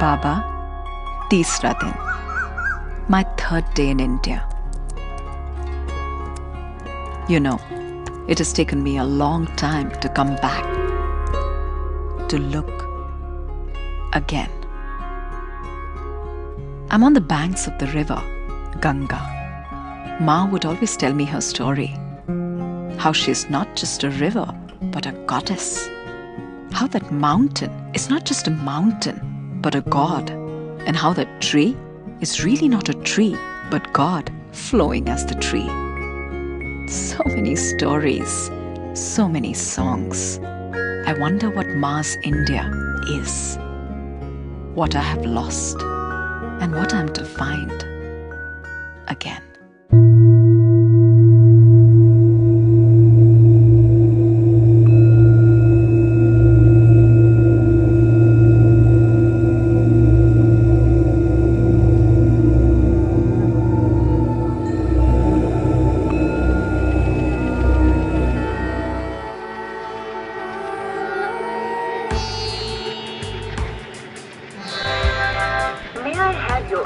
Baba, तीसरा दिन. My third day in India. You know, it has taken me a long time to come back, to look again. I'm on the banks of the river, Ganga. Ma would always tell me her story. How she's not just a river, but a goddess. How that mountain is not just a mountain, but a god. And how that tree is really not a tree, but God flowing as the tree. So many stories, so many songs. I wonder what Ma's India is. What I have lost and what I'm to find again.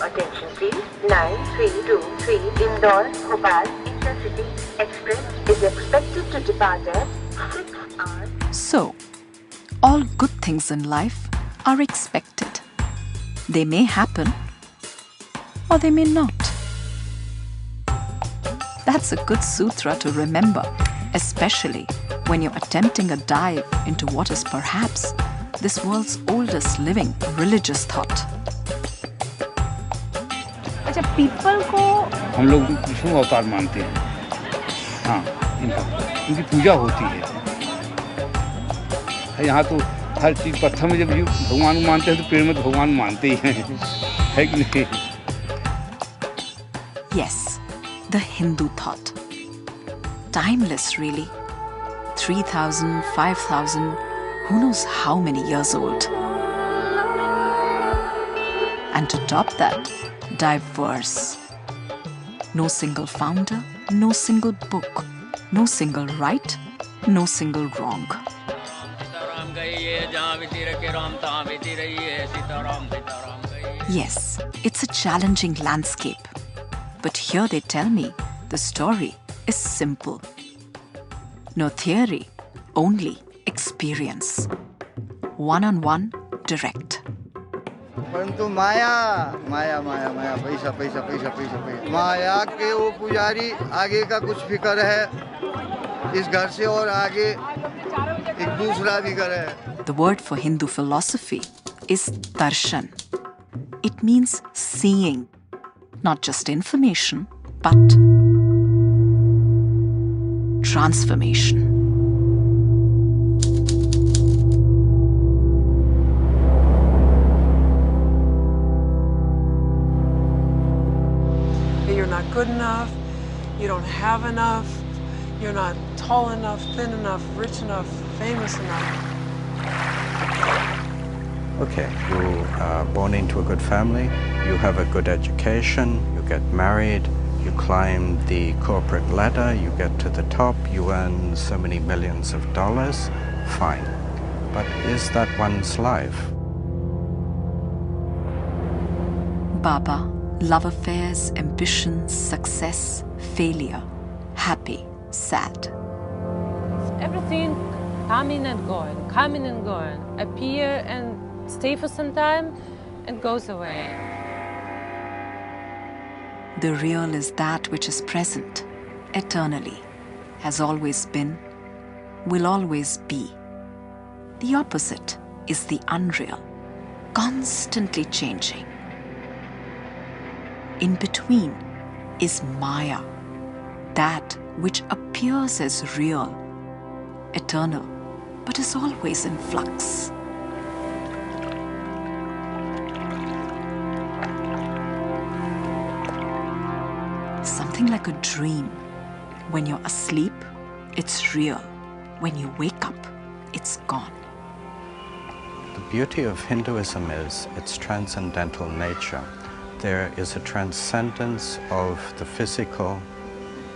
Attention please. 9323 Indore Bhopal Intercity Express is expected to depart at 6 hours. So, all good things in life are expected. They may happen or they may not. That's a good sutra to remember, especially when you're attempting a dive into what is perhaps this world's oldest living religious thought. अच्छा, people को हम लोग विष्णु अवतार मानते हैं. हाँ, इनकी पूजा होती है. यहाँ तो हर चीज़ पत्थर में जब भगवान को मानते हैं तो पेड़ में तो भगवान मानते ही हैं, है कि नहीं? Yes, the Hindu thought. Timeless really. 3,000, 5,000, who knows how many years old. And to top that, diverse. No single founder, no single book, no single right, no single wrong. Yes, it's a challenging landscape. But here they tell me the story is simple. No theory, only experience. One-on-one, direct. परंतु माया माया माया माया पैसा पैसा पैसा पैसा पैसा माया के वो पुजारी आगे का कुछ फिक्र है इस घर से और आगे एक दूसरा भी घर है. The word for Hindu philosophy is darshan. It means seeing, not just information, but transformation. You're not good enough, you don't have enough, you're not tall enough, thin enough, rich enough, famous enough. Okay, you are born into a good family, you have a good education, you get married, you climb the corporate ladder, you get to the top, you earn so many millions of dollars, fine. But is that one's life? Baba, love affairs, ambitions, success, failure, happy, sad. everything coming and going, appear and stay for some time and goes away. The real is that which is present, eternally, has always been, will always be. The opposite is the unreal, constantly changing. In between is Maya, that which appears as real, eternal, but is always in flux. Something like a dream. When you're asleep, it's real. When you wake up, it's gone. The beauty of Hinduism is its transcendental nature. There is a transcendence of the physical,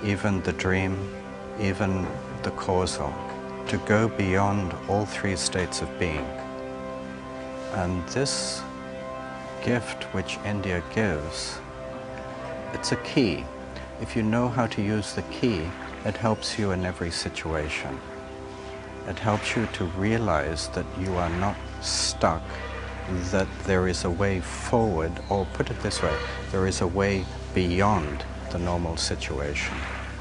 even the dream, even the causal, to go beyond all three states of being. And this gift which India gives, it's a key. If you know how to use the key, it helps you in every situation. It helps you to realize that you are not stuck, that there is a way forward, or put it this way, there is a way beyond the normal situation.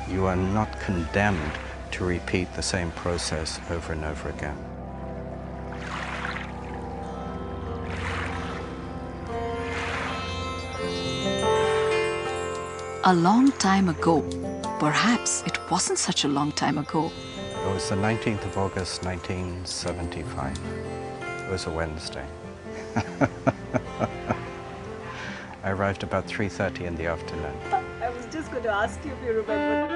You are not condemned to repeat the same process over and over again. A long time ago, perhaps it wasn't such a long time ago. It was the 19th of August, 1975. It was a Wednesday. I arrived about 3:30 in the afternoon. I was just going to ask you if you remember.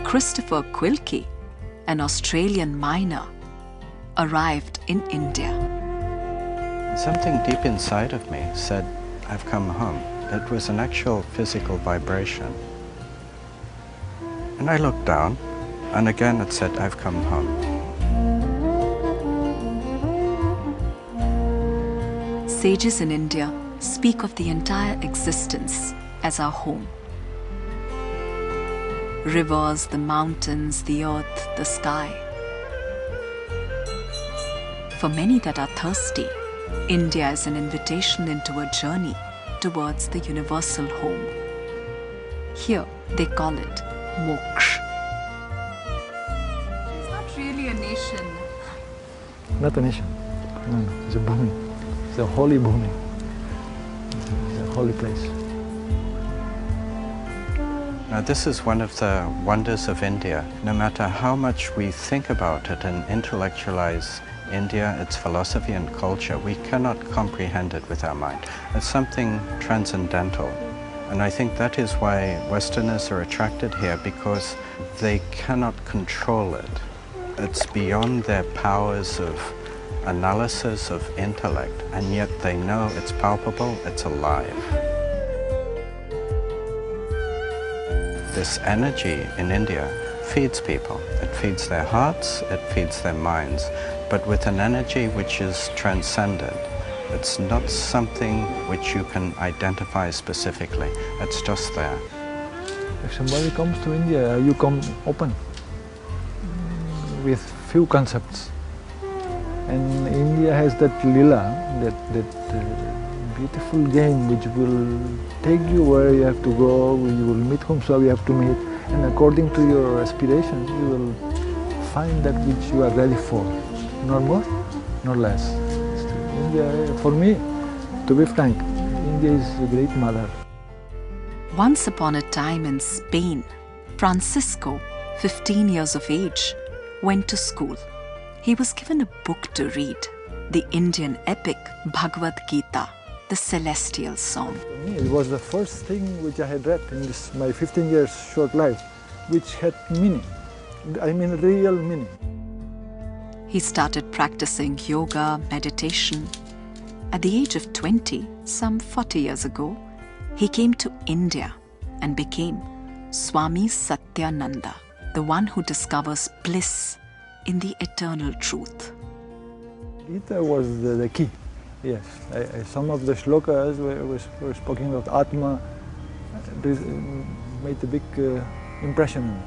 Christopher Quilke, an Australian miner, arrived in India. Something deep inside of me said, I've come home. It was an actual physical vibration. And I looked down, and again it said, I've come home. Sages in India speak of the entire existence as our home. Rivers, the mountains, the earth, the sky. For many that are thirsty, India is an invitation into a journey towards the universal home. Here they call it moksha. It's not really a nation. Not a nation. No, it's a bhumi. It's a holy bhumi. It's a holy place. Now, this is one of the wonders of India. No matter how much we think about it and intellectualize India, its philosophy and culture, we cannot comprehend it with our mind. It's something transcendental. And I think that is why Westerners are attracted here, because they cannot control it. It's beyond their powers of analysis, of intellect, and yet they know it's palpable, it's alive. This energy in India feeds people. It feeds their hearts, it feeds their minds, but with an energy which is transcendent. It's not something which you can identify specifically. It's just there. If somebody comes to India, you come open with few concepts. And India has that lila, that beautiful game which will take you where you have to go, you will meet whomsoever you have to meet, and according to your aspirations, you will find that which you are ready for, nor more, nor less. India, for me, to be frank, India is a great mother. Once upon a time in Spain, Francisco, 15 years of age, went to school. He was given a book to read, the Indian epic Bhagavad Gita, the celestial song. For me, it was the first thing which I had read in this, my 15 years short life, which had meaning. I mean, real meaning. He started practicing yoga, meditation. At the age of 20, some 40 years ago, he came to India and became Swami Satyananda, the one who discovers bliss in the eternal truth. Gita was the key, yes. Some of the shlokas were speaking of Atma, made a big impression on me.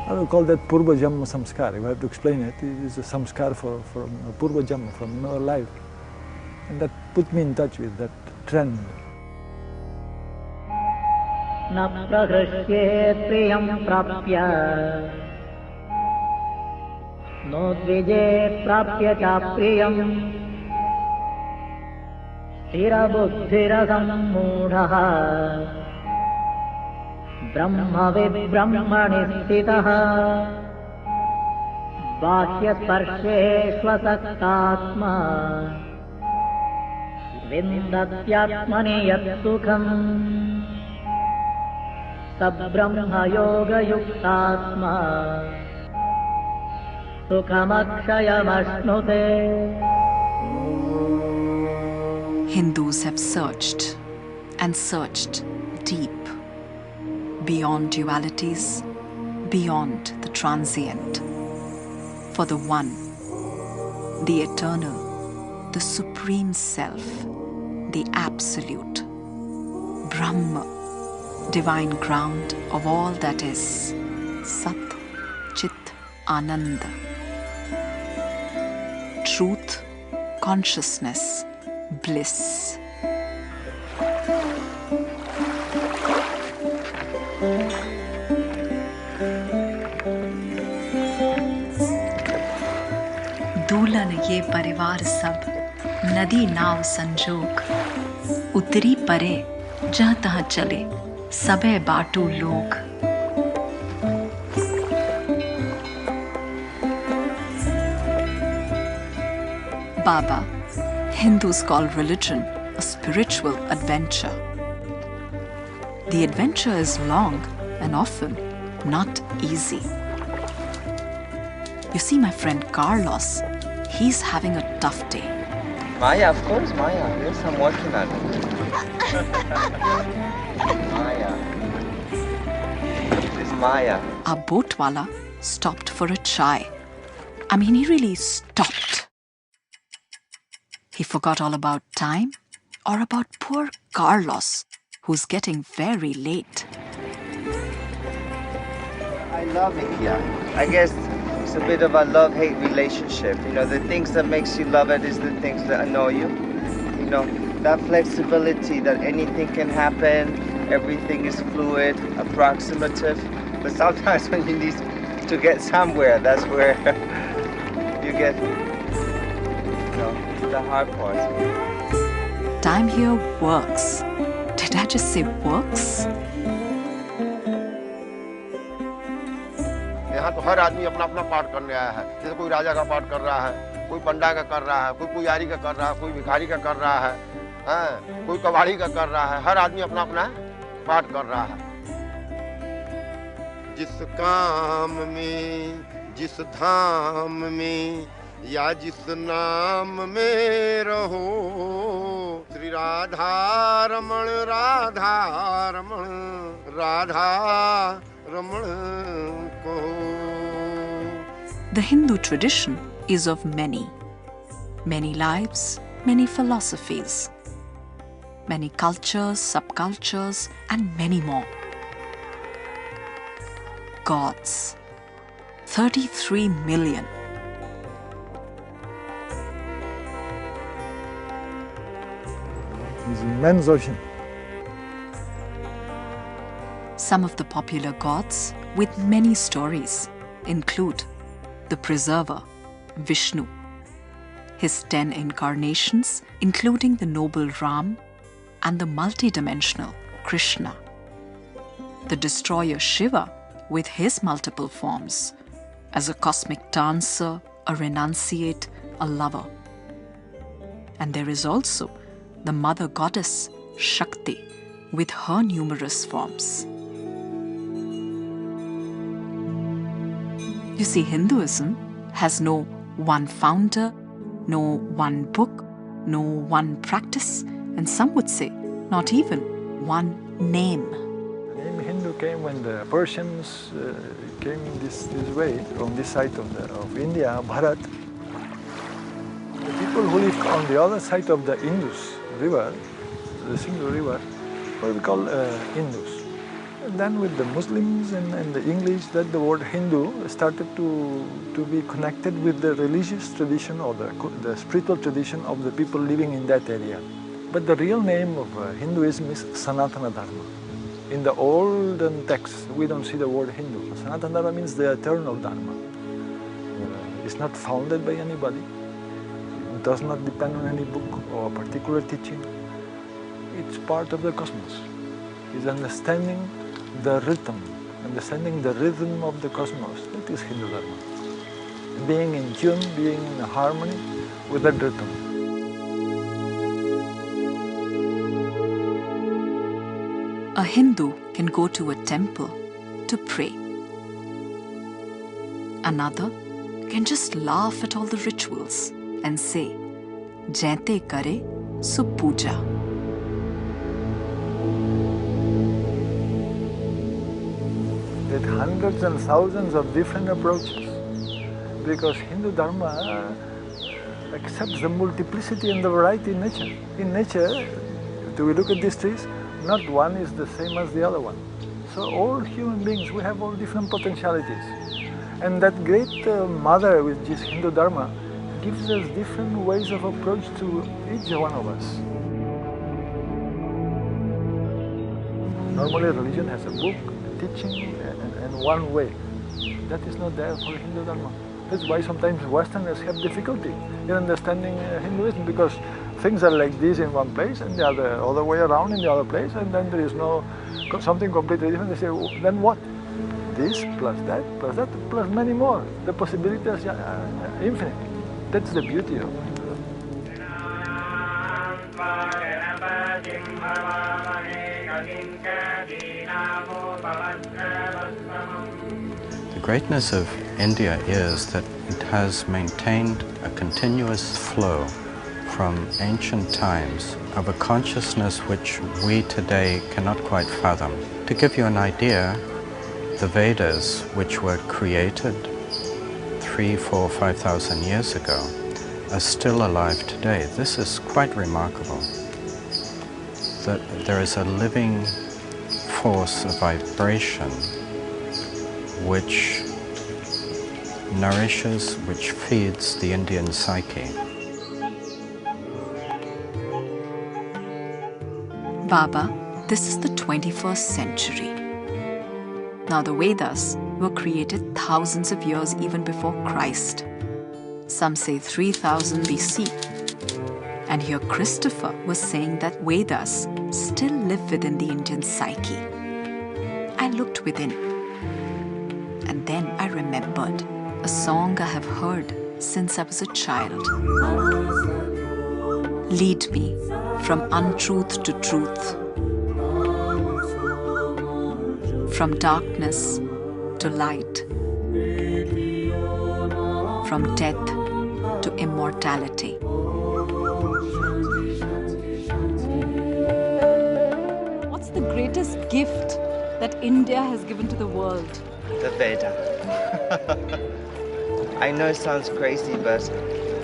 I will call that Purva Jamma Samskar. If I have to explain it, it is a samskar from Purva Jamma, from another life. And that put me in touch with that trend. Na pragrashye priyam prapya no dvije prapya cha priyam stira buddhira sammudhaha brahma vibrahmani sthitaha bahya sparshe svasaktatma vindatyatmani yat sukham Brahma yoga yuktatma sukhamakshayamashnote. Hindus have searched and searched deep, beyond dualities, beyond the transient, for the one, the eternal, the Supreme Self, the Absolute, Brahma, divine ground of all that is, Sat, Chit, Ananda. Truth, consciousness, bliss. दुल्हन ये परिवार सब नदी नाव संजोग उतरी परे जहाँ तहाँ चले सबे बाटू लोग. Baba, Hindus call religion a spiritual adventure. The adventure is long and often not easy. You see my friend Carlos, he's having a tough day. Maya, of course, Maya. Yes, I'm working on it. Maya. This is Maya. Our boatwala stopped for a chai. I mean, he really stopped. He forgot all about time or about poor Carlos, who's getting very late. I love it here. I guess it's a bit of a love-hate relationship. You know, the things that makes you love it is the things that annoy you. You know, that flexibility that anything can happen, everything is fluid, approximative. But sometimes when you need to get somewhere, that's where you get, you know, the hard part. Time here works. Did I just say works? यहाँ तो हर आदमी अपना अपना पाठ करने आया है. जैसे कोई राजा का पाठ कर रहा है, कोई पंडा का कर रहा है, कोई पुजारी का कर रहा है, कोई भिखारी का कर रहा है, कोई कबाड़ी का कर रहा है. हर आदमी अपना अपना पाठ कर रहा है. जिस काम में, जिस धाम में या जिस नाम में रहो, श्री राधा रमण राधा रमण राधा रमण को. The Hindu tradition is of many lives, many philosophies, many cultures, subcultures, and many more. Gods, 33 million. It's an immense ocean. Some of the popular gods with many stories include the preserver, Vishnu, his 10 incarnations, including the noble Ram, and the multidimensional Krishna, the destroyer Shiva with his multiple forms as a cosmic dancer, a renunciate, a lover. And there is also the mother goddess Shakti with her numerous forms. You see, Hinduism has no one founder, no one book, no one practice, and some would say not even one name. The name Hindu came when the Persians came this way, from this side of India, Bharat. The people who lived on the other side of the Indus river, the Sindhu river, were called Hindus. And then with the Muslims and the English, that the word Hindu started to be connected with the religious tradition or the spiritual tradition of the people living in that area. But the real name of Hinduism is Sanatana Dharma. In the olden texts, we don't see the word Hindu. Sanatana Dharma means the eternal Dharma. It's not founded by anybody. It does not depend on any book or a particular teaching. It's part of the cosmos. It's understanding the rhythm, understanding the rhythm of the cosmos. That is Hindu Dharma. Being in tune, being in harmony with that rhythm. A Hindu can go to a temple to pray. Another can just laugh at all the rituals and say, "Jaite kare so puja." There are hundreds and thousands of different approaches, because Hindu Dharma accepts the multiplicity and the variety in nature. In nature, do we look at these trees? Not one is the same as the other one. So all human beings, we have all different potentialities. And that great mother, which is Hindu Dharma, gives us different ways of approach to each one of us. Normally religion has a book, a teaching, and one way. That is not there for Hindu Dharma. That's why sometimes Westerners have difficulty in understanding Hinduism, because things are like this in one place and the other way around in the other place, and then there is something completely different. They say, well, then what? This plus that plus many more. The possibilities are infinite. That's the beauty of it. The greatness of India is that it has maintained a continuous flow from ancient times of a consciousness which we today cannot quite fathom. To give you an idea, the Vedas, which were created 3,000, 4,000, 5,000 years ago, are still alive today. This is quite remarkable, that there is a living force, a vibration, which nourishes, which feeds the Indian psyche. Baba, this is the 21st century. Now the Vedas were created thousands of years even before Christ. Some say 3000 BC. And here Christopher was saying that Vedas still live within the Indian psyche. I looked within. And then I remembered a song I have heard since I was a child. Lead me from untruth to truth, from darkness to light, from death to immortality. What's the greatest gift that India has given to the world? The Veda. I know it sounds crazy, but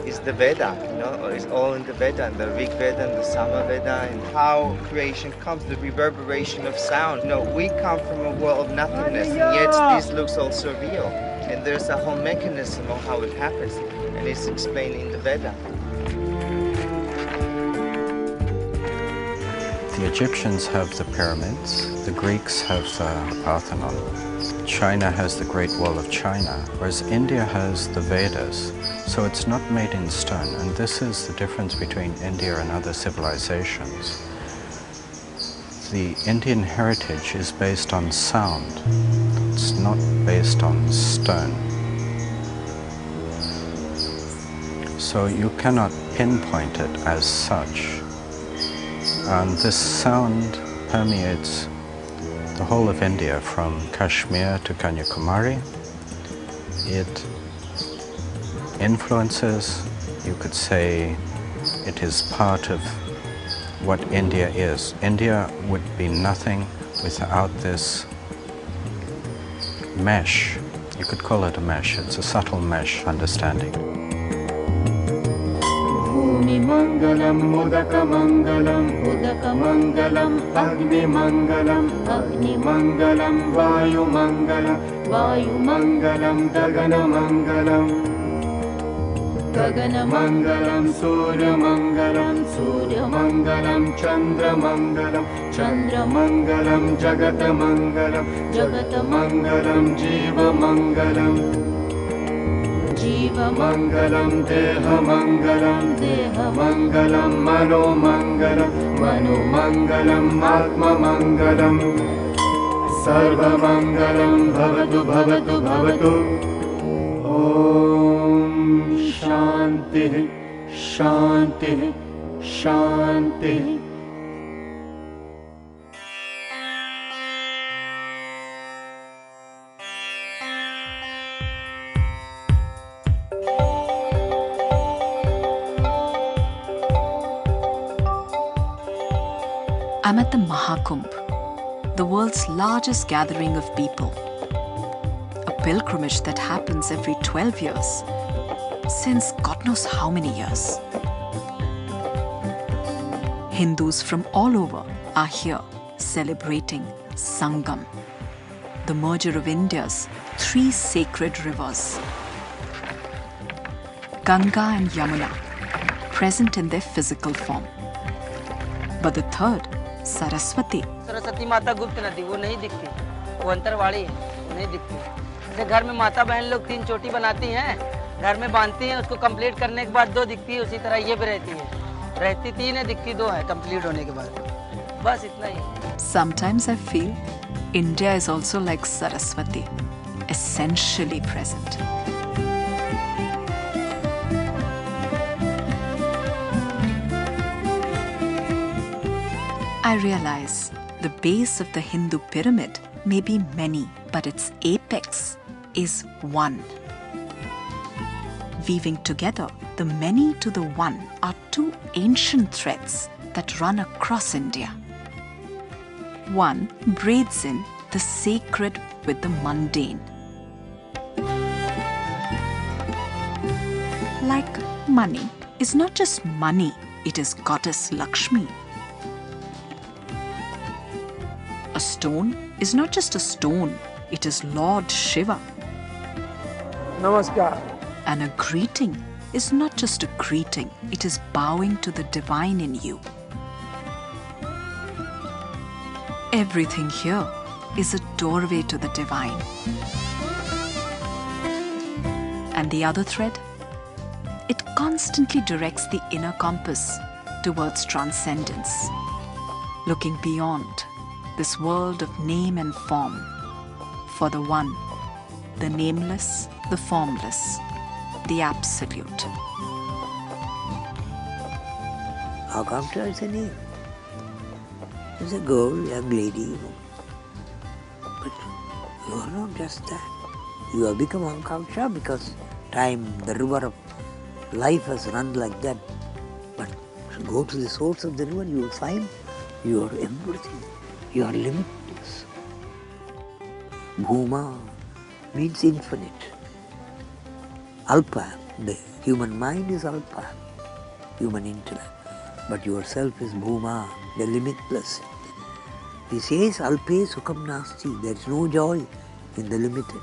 it's the Veda, you know, it's all in the Veda, and the Rig Veda and the Sama Veda, and how creation comes, the reverberation of sound. You know, we come from a world of nothingness, and yet this looks all so real. And there's a whole mechanism of how it happens, and it's explained in the Veda. The Egyptians have the pyramids, the Greeks have the Parthenon, China has the Great Wall of China, whereas India has the Vedas. So it's not made in stone, and this is the difference between India and other civilizations. The Indian heritage is based on sound. It's not based on stone. So you cannot pinpoint it as such. And this sound permeates the whole of India, from Kashmir to Kanyakumari. It influences, you could say, it is part of what India is. India would be nothing without this mesh. You could call it a mesh. It's a subtle mesh understanding. Mangalam, Mudaka Mangalam, Udaka Mangalam, Agni Mangalam, Agni Mangalam, Vayu Mangalam, Vayu Mangalam, Gagana Mangalam, Gagana Mangalam, Surya Mangalam, Surya Mangalam, Chandra Mangalam, Chandra Mangalam, Jagata Mangalam, Jagata Mangalam, Jiva Mangalam, Jiva Mangalam, Deha Mangalam, Deha Mangalam, Mano Mangalam, Mano Mangalam, Atma Mangalam, Sarva Mangalam, Bhavatu Bhavatu Bhavatu. Om Shanti, Shanti, Shanti. I'm at the Mahakumbh, the world's largest gathering of people. A pilgrimage that happens every 12 years. since God knows how many years. Hindus from all over are here celebrating Sangam, the merger of India's 3 sacred rivers. Ganga and Yamuna, present in their physical form. But the third, Saraswati, Saraswati माता गुप्त नदी वो नहीं दिखती, वो अंतरवाड़ी है, नहीं दिखती। जैसे घर में माता बहन लोग 3 चोटी बनाती हैं, घर में बांधती हैं, उसको कंप्लीट करने के बाद 2 दिखती है, उसी तरह ये भी रहती है, रहती 3 है, दिखती 2 है, कंप्लीट होने के बाद, बस इतना ही। Sometimes I feel India is also like Saraswati, essentially present. I realize the base of the Hindu pyramid may be many, but its apex is one. Weaving together the many to the one are 2 ancient threads that run across India. One braids in the sacred with the mundane. Like money is not just money, it is Goddess Lakshmi. A stone is not just a stone, it is Lord Shiva. Namaskar. And a greeting is not just a greeting, it is bowing to the divine in you. Everything here is a doorway to the divine. And the other thread? It constantly directs the inner compass towards transcendence, looking beyond this world of name and form, for the one, the nameless, the formless, the absolute. Akanksha is a name. It's a girl, young lady. But you are not just that. You have become Akanksha because time, the river of life has run like that. But to go to the source of the river, you will find you are everything. You are limitless. Bhuma means infinite. Alpa, the human mind is Alpa, human intellect. But yourself is Bhuma, the limitless. He says, Alpe Sukham Nasti, there is no joy in the limited,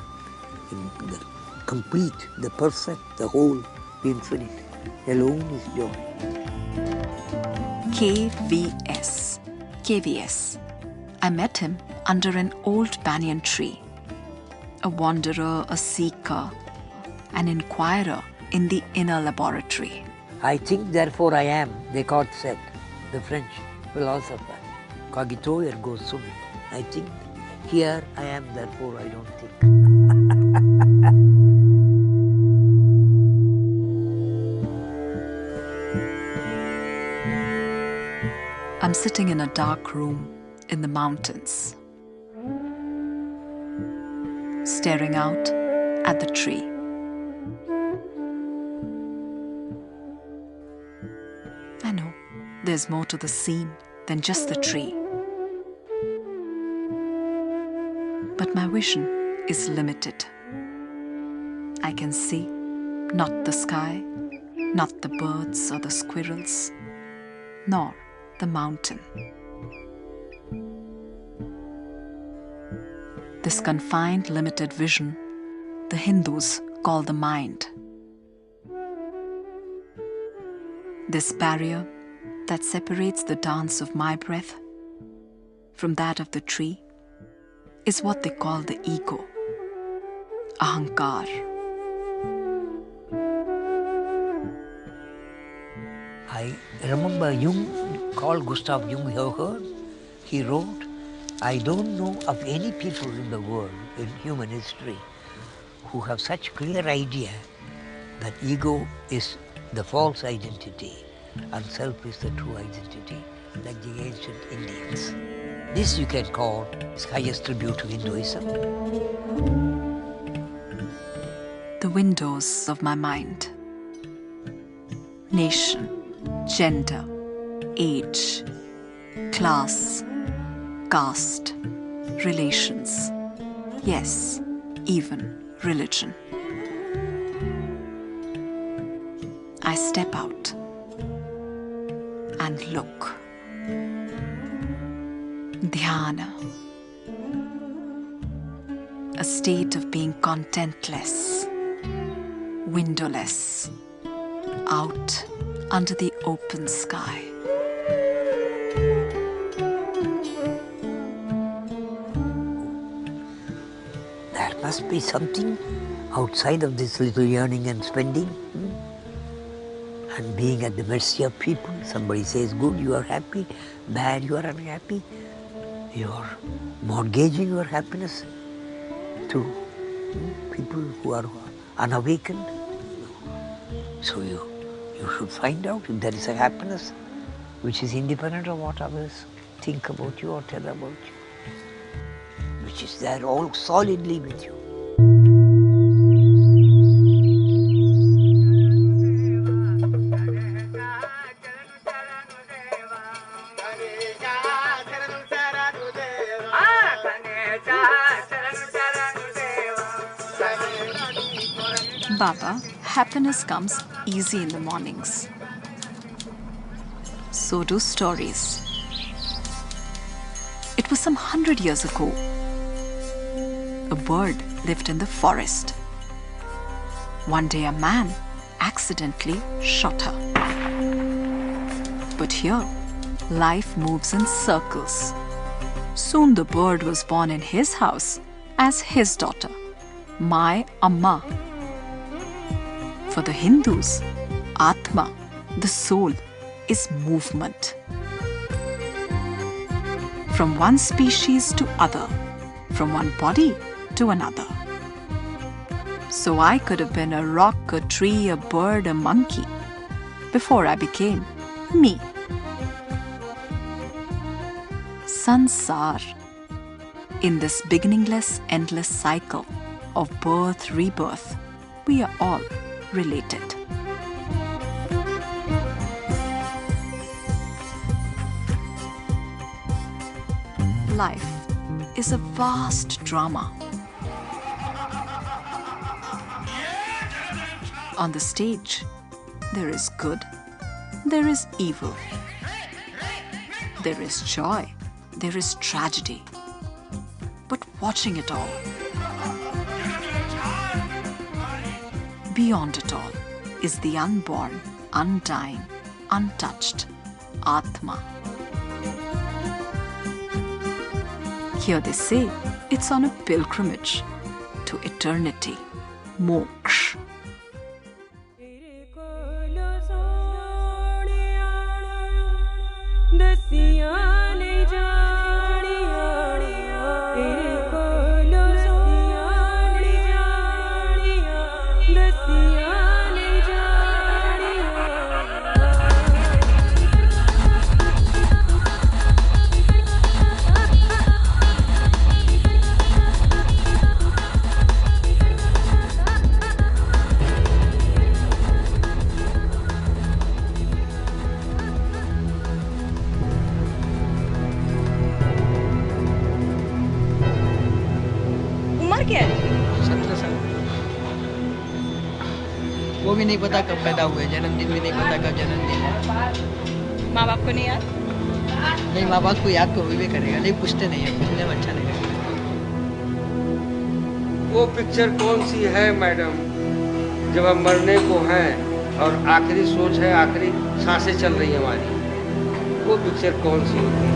in the complete, the perfect, the whole, the infinite. Alone is joy. KVS. I met him under an old banyan tree. A wanderer, a seeker, an inquirer in the inner laboratory. I think, therefore I am, Descartes said, the French philosopher. Cogito ergo sum. I think, here I am, therefore I don't think. I'm sitting in a dark room in the mountains, staring out at the tree. I know there's more to the scene than just the tree. But my vision is limited. I can see not the sky, not the birds or the squirrels, nor the mountain. This confined, limited vision, the Hindus call the mind. This barrier that separates the dance of my breath from that of the tree is what they call the ego, ahankar. I remember Jung, called Gustav Jung, you have heard? He wrote, I don't know of any people in the world, in human history, who have such clear idea that ego is the false identity and self is the true identity, like the ancient Indians. This you can call its highest tribute to Hinduism. The windows of my mind. Nation, gender, age, class, caste, relations, yes, even religion. I step out and look. Dhyana. A state of being contentless, windowless, out under the open sky. There must be something outside of this little yearning and spending. And being at the mercy of people. Somebody says good, you are happy. Bad, you are unhappy. You are mortgaging your happiness to people who are unawakened. So you should find out if there is a happiness which is independent of what others think about you or tell about you, which is there all solidly with you. Baba, happiness comes easy in the mornings. So do stories. It was some 100 years ago. A bird lived in the forest. One day a man accidentally shot her. But here, life moves in circles. Soon the bird was born in his house as his daughter, my Amma. For the Hindus, Atma, the soul, is movement. From one species to other, from one body to another. So I could have been a rock, a tree, a bird, a monkey, before I became me. Sansar. In this beginningless, endless cycle of birth, rebirth, we are all related. Life is a vast drama. On the stage, there is good, there is evil, there is joy, there is tragedy. But watching it all, beyond it all, is the unborn, undying, untouched Atma. Here they say it's on a pilgrimage to eternity, moksha. वो भी नहीं पता कब पैदा हुए, जन्मदिन भी नहीं पता कब जन्मदिन है। माँ बाप को नहीं याद? नहीं, माँ बाप को याद तो भी करेगा, नहीं पूछते नहीं है, पूछने में अच्छा नहीं लगता। वो पिक्चर कौन सी है मैडम, जब हम मरने को हैं और आखिरी सोच है, आखिरी सांसें चल रही है हमारी, वो पिक्चर कौन सी होती है?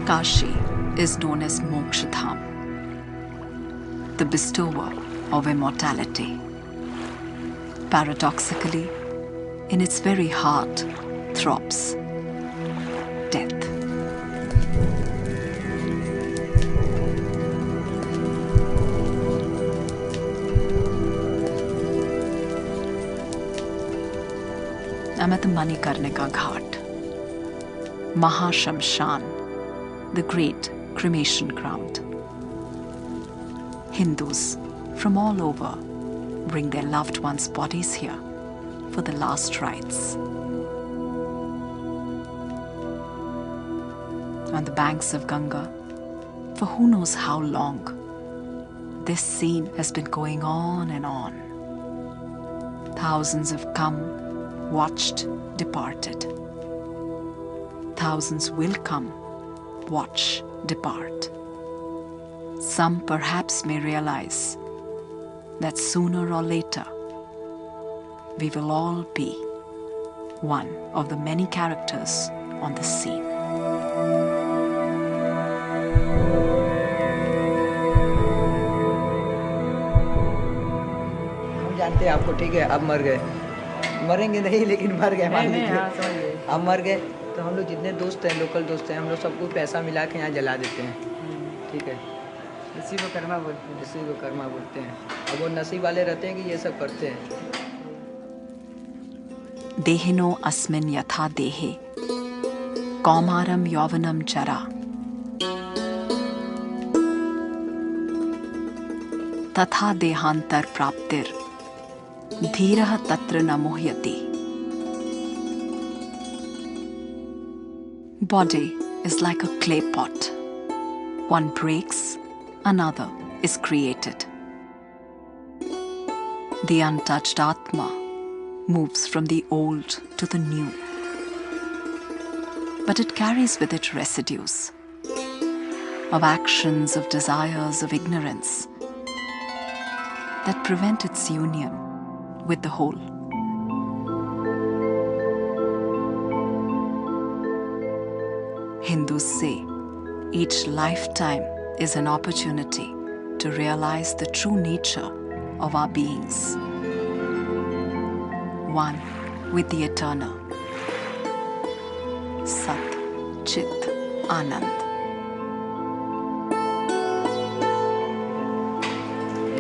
Kashi is known as Mokshadham, the bestower of immortality. Paradoxically, in its very heart throbs death. I'm at the Manikarnika Ghat, Mahashamshan, the great cremation ground. Hindus from all over bring their loved ones' bodies here for the last rites. On the banks of Ganga, for who knows how long, this scene has been going on and on. Thousands have come, watched, departed. Thousands will come, watch, depart. Some perhaps may realize that sooner or later we will all be one of the many characters on the scene. हम जानते हैं आपको, ठीक है, अब मर गए, मरेंगे नहीं लेकिन मर गए, मान लीजिए अब मर गए, तो हम लोग जितने दोस्त हैं, लोकल दोस्त हैं, हम लोग सबको पैसा मिला के यहाँ जला देते हैं, ठीक है, इसी को कर्मा बोलते हैं, इसी को कर्मा बोलते हैं। अब वो नसीब वाले रहते हैं कि ये सब करते हैं। देहिनो अस्मिन् यथा देहे कौमारम यौवनम जरा तथा देहांतर प्राप्तिर धीरः तत्र न मुह्यति. Body is like a clay pot. One breaks, another is created. The untouched Atma moves from the old to the new. But it carries with it residues of actions, of desires, of ignorance that prevent its union with the whole. Hindus say each lifetime is an opportunity to realize the true nature of our beings, one with the eternal, Sat, Chit, Anand.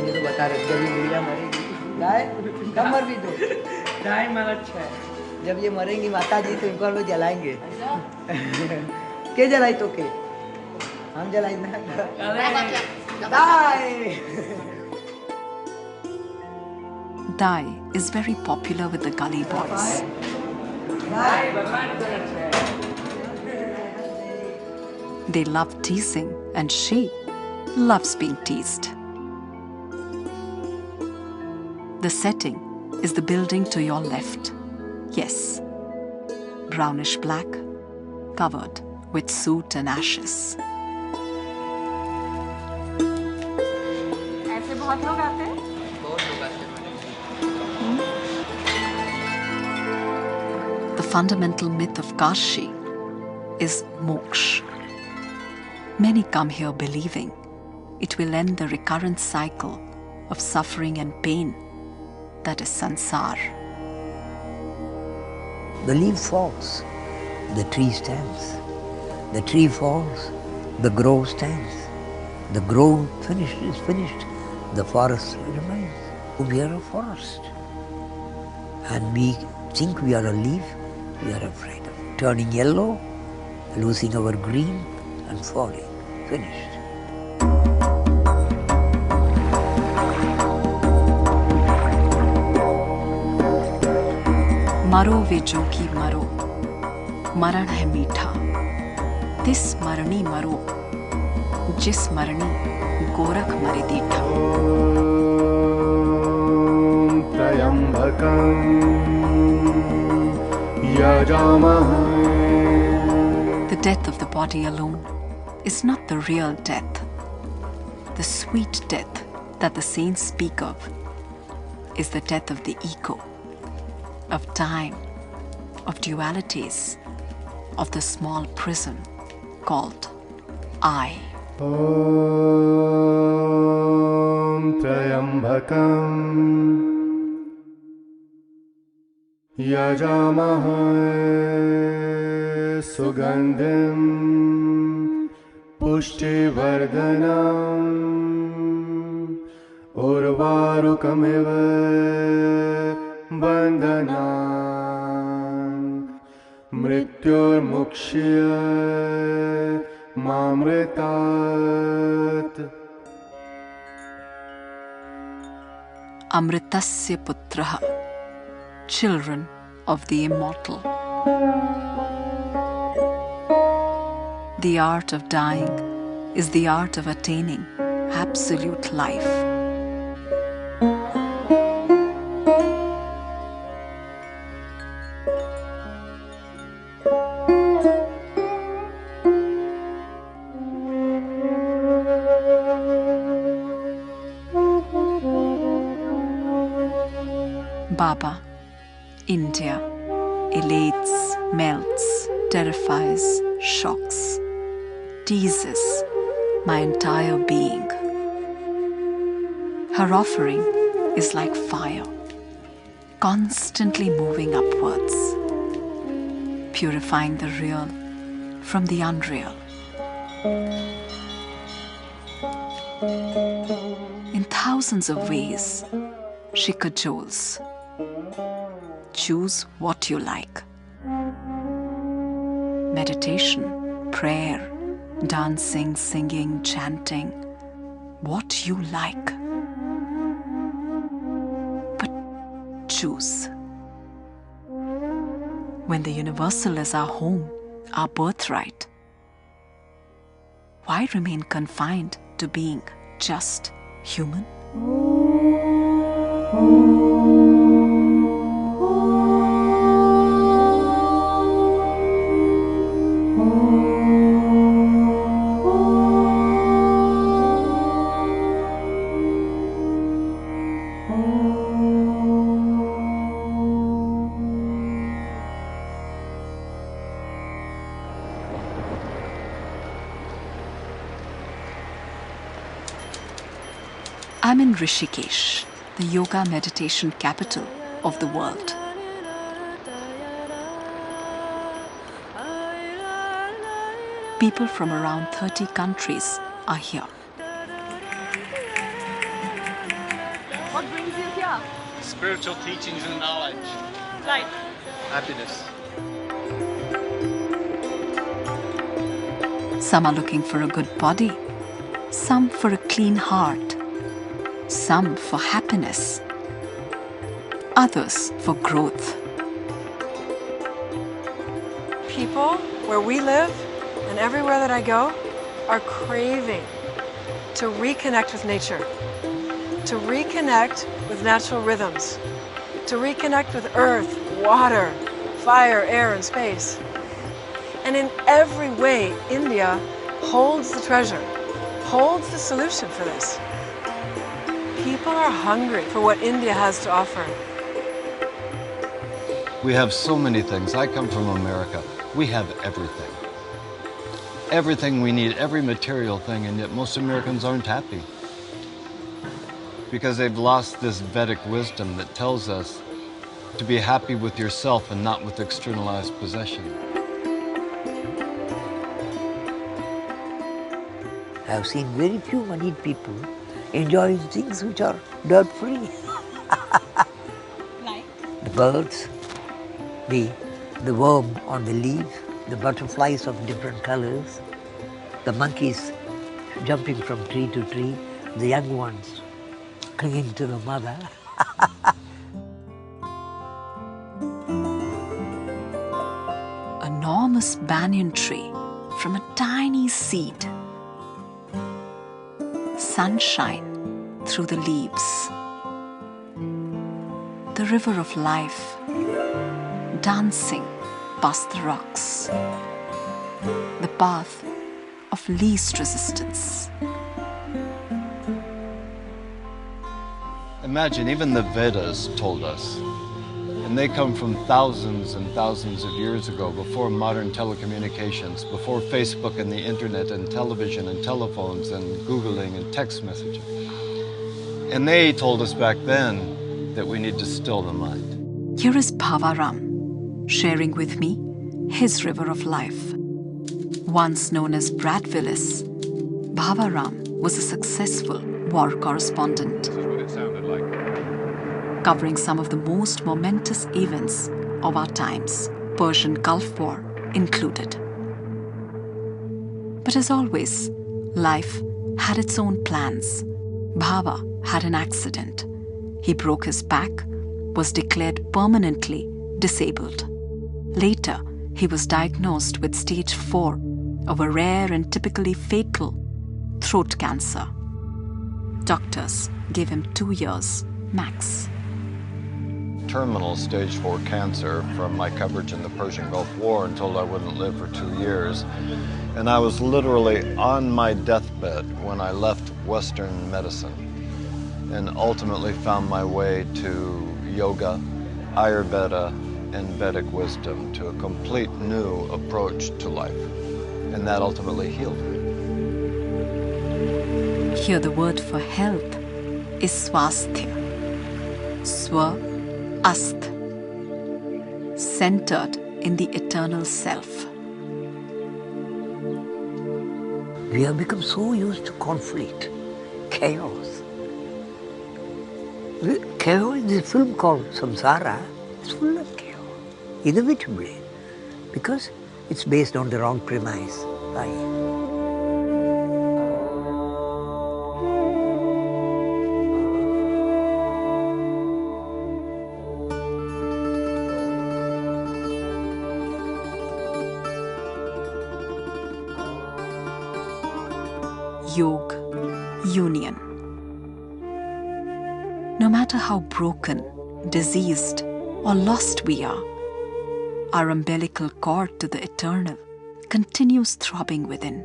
ये तो बता रहे जब ये गुड़िया मरेगी, गाय कब मर भी दो, गाय मर अच्छा है, जब ये मरेंगी माता जी तो इनको हम लोग जलाएंगे। के जलाई तो के हम जलाई ना Dai is very popular with the gully boys. They love teasing and she loves being teased. The setting is the building to your left. Yes, brownish black, covered with soot and ashes. ऐसे बहुत लोग आते हैं? The fundamental myth of Kashi is moksha. Many come here believing it will end the recurrent cycle of suffering and pain that is sansar. The leaf falls, the tree stands. The tree falls, the grove stands. The grove is finished, the forest remains. We are a forest. And we think we are a leaf, we are afraid of turning yellow, losing our green and falling. Finished. मरो वे जोगी मरो, मरण है मीठा, तिस मरणी मरो, जिस मरणी गोरख मरे दीठा. त्र्यंबकं यजामहे. The death of the body alone is not the real death. The sweet death that the saints speak of is the death of the ego, of time, of dualities, of the small prison called I. Om Trayambakam Yajamahe Sugandhim Pushtivardhanam Urvarukamiva Bandhanam Mrityurmukshya Mamritat. Amritasya putraha, children of the immortal. The art of dying is the art of attaining absolute life. Baba, India, elates, melts, terrifies, shocks, teases my entire being. Her offering is like fire, constantly moving upwards, purifying the real from the unreal. In thousands of ways, she cajoles. Choose what you like. Meditation, prayer, dancing, singing, chanting, what you like. But choose. When the universal is our home, our birthright, why remain confined to being just human? I'm in Rishikesh, the yoga meditation capital of the world. People from around 30 countries are here. What brings you here? Spiritual teachings and knowledge. Life. Happiness. Some are looking for a good body, some for a clean heart, some for happiness, others for growth. People where we live and everywhere that I go are craving to reconnect with nature, to reconnect with natural rhythms, to reconnect with earth, water, fire, air, and space. And in every way, India holds the treasure, holds the solution for this. People are hungry for what India has to offer. We have so many things. I come from America. We have everything. Everything we need, every material thing, and yet most Americans aren't happy. Because they've lost this Vedic wisdom that tells us to be happy with yourself and not with externalized possession. I've seen very few moneyed people enjoying things which are dirt-free. Like? The birds, the worm on the leaf, the butterflies of different colors, the monkeys jumping from tree to tree, the young ones clinging to the mother. Enormous banyan tree from a tiny seed. Sunshine through the leaves. The river of life dancing past the rocks. The path of least resistance. Imagine, even the Vedas told us, and they come from thousands and thousands of years ago, before modern telecommunications, before Facebook and the internet and television and telephones and Googling and text messaging. And they told us back then that we need to still the mind. Here is Bhavaram sharing with me his river of life. Once known as Brad Willis, Bhavaram was a successful war correspondent. This is what it sounded like. Covering some of the most momentous events of our times, Persian Gulf War included. But as always, life had its own plans. Bhava had an accident. He broke his back, was declared permanently disabled. Later, he was diagnosed with stage 4 of a rare and typically fatal throat cancer. Doctors gave him 2 years max. Terminal stage 4 cancer from my coverage in the Persian Gulf War and told I wouldn't live for 2 years. And I was literally on my deathbed when I left Western medicine and ultimately found my way to yoga, Ayurveda, and Vedic wisdom, to a complete new approach to life. And that ultimately healed me. Here the word for health is swasthya. Swa Ast, centered in the eternal self. We have become so used to conflict, chaos. Chaos, this film called Samsara is full of chaos, inevitably, because it's based on the wrong premise. Right? Yog, union. No matter how broken, diseased, or lost we are, our umbilical cord to the eternal continues throbbing within.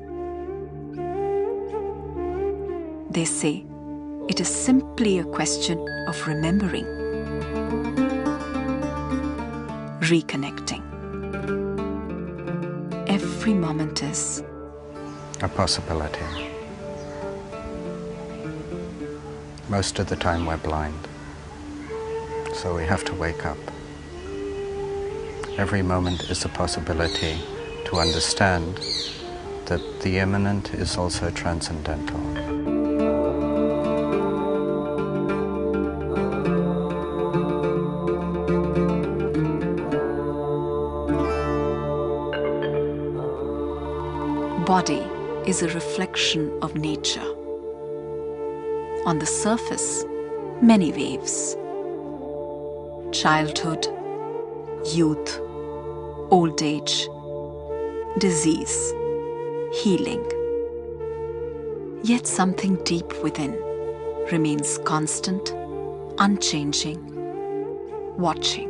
They say it is simply a question of remembering, reconnecting. Every moment is a possibility. Most of the time we're blind, so we have to wake up. Every moment is a possibility to understand that the immanent is also transcendental. Body is a reflection of nature. On the surface, many waves. Childhood, youth, old age, disease, healing. Yet something deep within remains constant, unchanging, watching.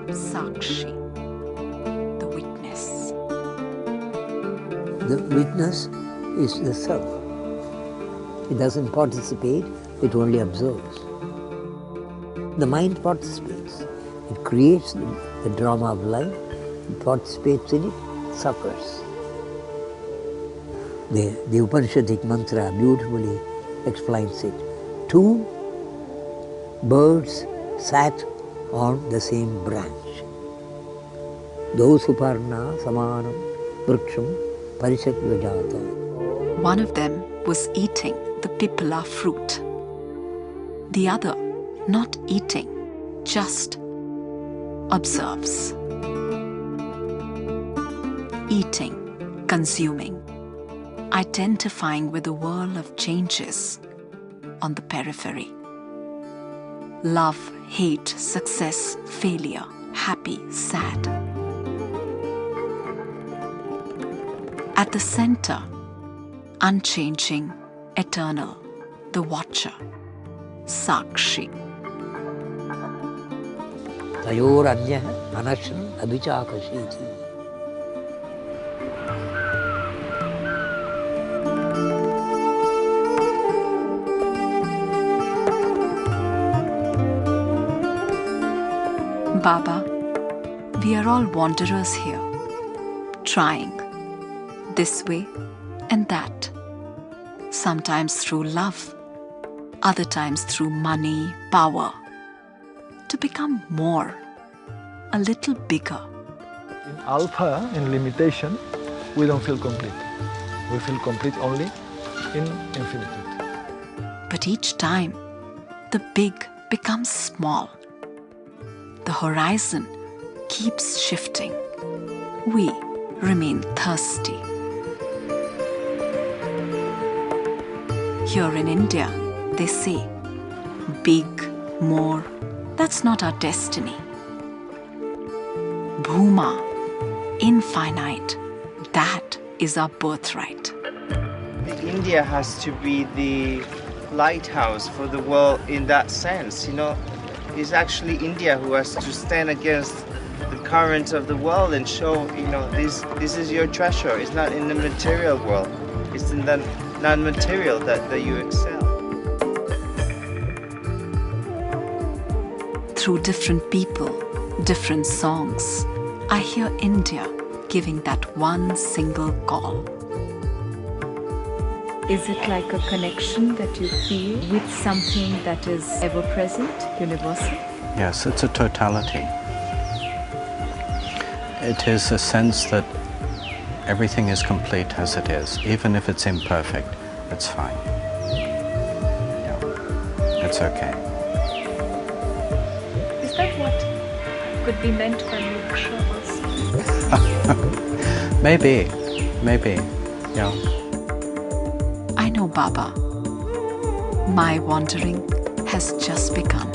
Sakshi, the witness. The witness is the self. It doesn't participate, it only observes. The mind participates. It creates the drama of life, it participates in it, suffers. The Upanishadic mantra beautifully explains it. 2 birds sat on the same branch. Dosuparna samanam vriksham parishatvajata. One of them was eating the pipala fruit. The other not eating, just observes. Eating, consuming, identifying with the whirl of changes on the periphery. Love, hate, success, failure, happy, sad. At the center, unchanging, eternal, the watcher, Sakshi. Tayoranya anashan abhichakashiti. Baba, we are all wanderers here, trying this way and that, sometimes through love, other times through money, power, to become more, a little bigger. In alpha, in limitation, we don't feel complete. We feel complete only in infinitude. But each time, the big becomes small. The horizon keeps shifting. We remain thirsty. Here in India, they say, big, more, that's not our destiny. Bhuma, infinite, that is our birthright. India has to be the lighthouse for the world in that sense. It's actually India who has to stand against the current of the world and show, this is your treasure. It's not in the material world. It's in the non-material that you excel. Through different people, different songs, I hear India giving that one single call. Is it like a connection that you feel with something that is ever present, universal? Yes, it's a totality. It is a sense that everything is complete as it is. Even if it's imperfect, it's fine. Yeah, it's okay. Is that what could be meant by moksha also? Maybe, yeah. I know, Baba. My wandering has just begun.